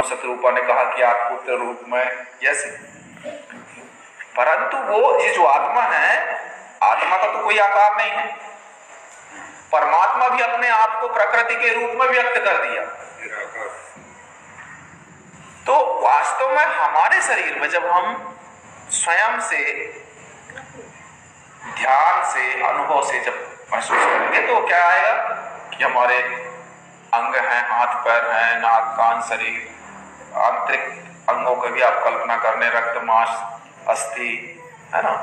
शत्रुपा ने कहा कि आप पुत्र रूप में यस, परंतु वो ये जो आत्मा है, आत्मा का तो कोई आकार नहीं है। परमात्मा भी अपने आप को प्रकृति के रूप में व्यक्त कर दिया। तो वास्तव में हमारे शरीर में जब हम स्वयं से ध्यान से अनुभव से जब महसूस करेंगे तो क्या आएगा कि हमारे अंग हैं, हाथ पैर हैं, नाक कान शरीर, आंतरिक अंगों की भी आप कल्पना करने, रक्त मांस अस्थि है ना,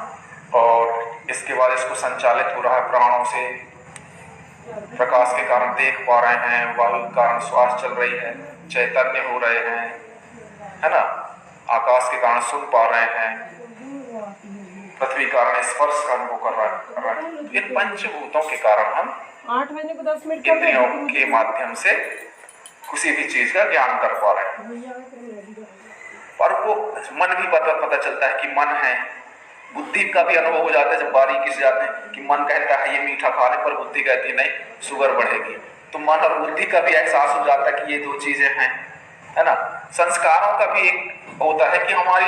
और इसके बाद इसको संचालित हो रहा है प्राणों से, प्रकाश के कारण देख पा रहे हैं, वायु के कारण श्वास चल रही है, चैतन्य हो रहे हैं है ना, आकाश के कारण सुन पा रहे हैं, पृथ्वी के कारण स्पर्श का अनुभव कर रहा है। इन पंचभूतों के कारण हम 8 बजने को 10 मिनट इंद्रियों के माध्यम से किसी भी चीज का ज्ञान कर पा रहे हैं। और वो मन भी पता चलता है कि मन है, बुद्धि का भी अनुभव हो जाता है जब बारीकी से जाते हैं कि मन कहता है ये मीठा खाने पर, बुद्धि कहती है नहीं शुगर बढ़ेगी, तो मन और बुद्धि का भी एहसास हो जाता है कि ये दो चीजें हैं है ना। संस्कारों का भी एक होता है कि हमारी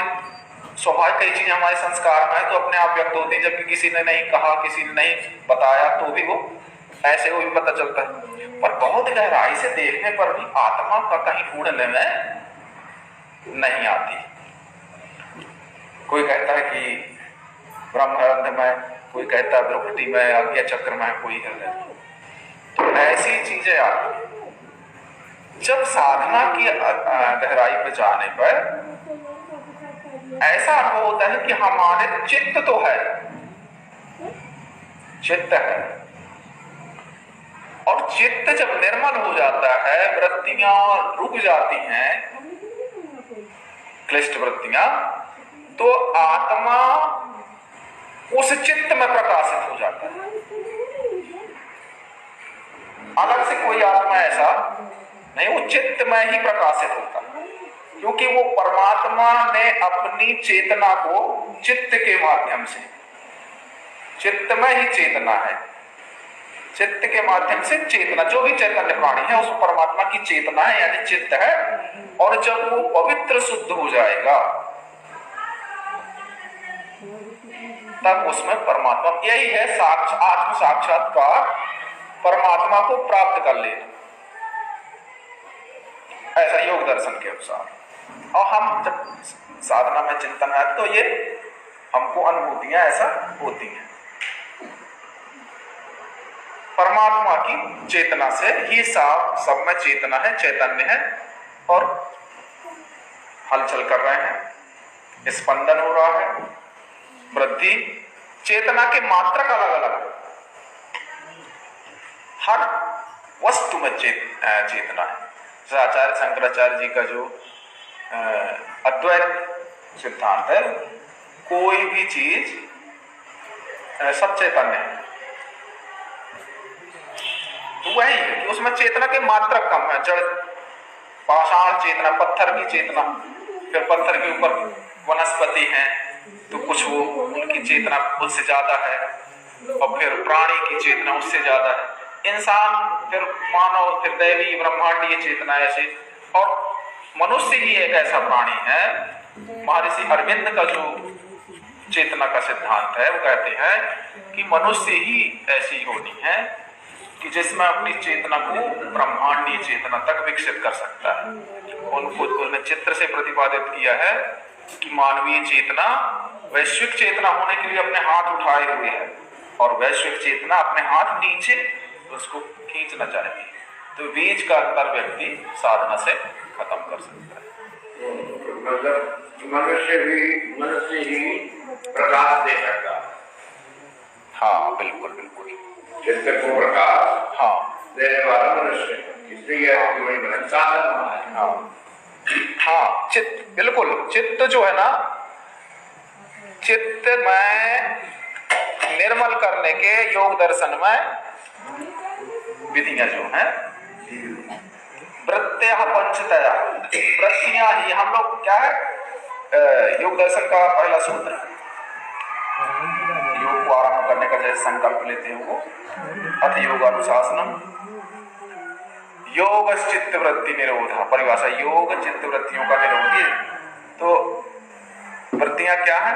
स्वाभाविक कई चीजें हमारे संस्कार में है तो अपने आप व्यक्त होती है, जबकि किसी ने नहीं कहा, किसी ने नहीं बताया तो भी वो ऐसे वो भी पता चलता है। पर बहुत गहराई से देखने पर भी आत्मा का कहीं ढूंढने में नहीं आती। कोई कहता है कि ब्रह्मानंद में, कोई कहता है ब्रह्मटी में, आज्ञा चक्र में, कोई हृदय। तो ऐसी चीजें आती जब साधना की गहराई पर जाने पर ऐसा अनुभव होता है कि हमारे चित्त तो है, चित्त है, और चित्त जब निर्मल हो जाता है, वृत्तियां रुक जाती हैं, क्लिष्ट वृत्तियां, तो आत्मा उस चित्त में प्रकाशित हो जाता है। अलग से कोई आत्मा ऐसा नहीं, वो चित्त में ही प्रकाशित होता है, क्योंकि वो परमात्मा ने अपनी चेतना को चित्त के माध्यम से, चित्त में ही चेतना है, चित्त के माध्यम से चेतना, जो भी चैतन्य प्राणी है उस परमात्मा की चेतना है यानी चित्त है। और जब वो पवित्र शुद्ध हो जाएगा तब उसमें परमात्मा, यही है आत्म साक्षात्कार, परमात्मा को प्राप्त कर लेना, ऐसा योग दर्शन के अनुसार। और हम जब साधना में चिंतन है तो ये हमको अनुभूतियां ऐसा होती हैं, परमात्मा की चेतना से ही सब में चेतना है, चैतन्य है और हलचल कर रहे हैं, स्पंदन हो रहा है, वृद्धि, चेतना के मात्रक अलग अलग, हर वस्तु में चेतना है। आचार्य शंकराचार्य जी का जो अद्वैत सिद्धांत है, कोई भी चीज सब चैतन्य है, तो वही है कि उसमें चेतना के मात्रक कम है। जड़ पाषाण चेतना, पत्थर की चेतना, फिर पत्थर के ऊपर वनस्पति है तो कुछ वो उनकी चेतना उससे ज्यादा है, और फिर प्राणी की चेतना उससे ज्यादा है, इंसान, फिर मानव, फिर दैवी ब्रह्मांडीय चेतना ऐसे। और मनुष्य ही एक ऐसा प्राणी है, महर्षि अरविंद का जो चेतना का सिद्धांत है वो कहते हैं कि मनुष्य ही ऐसी होनी है कि जिसमें अपनी चेतना को ब्रह्मांडीय चेतना तक विकसित कर सकता है। उन्होंने चित्र से प्रतिपादित किया है कि मानवीय चेतना वैश्विक चेतना होने के लिए अपने हाथ उठाए हुए है, और वैश्विक चेतना अपने हाथ नीचे उसको खींचना चाहती है। तो बीच का अंतर व्यक्ति साधना से खत्म कर सकता है। मतलब मनुष्य ही प्रकाश दे सकता है। हाँ बिल्कुल बिल्कुल, चित्त को प्रकाश हाँ देने वाला मनुष्य, इसलिए साधन है। हाँ हाँ, चित्त बिल्कुल, चित्त जो है ना, चित्त में निर्मल करने के योग दर्शन में विधियां जो हैं, वृत्तियां पंचतया, वृत्तियां ही हम लोग क्या है, योग दर्शन का पहला सूत्र, योग को आरंभ करने का जैसे संकल्प लेते हैं वो अथ योग अनुशासनम, योग चित्त वृत्ति निरोधा, परिभाषा योग चित्त वृत्तियों का निरोधी। तो वृत्तियां क्या है?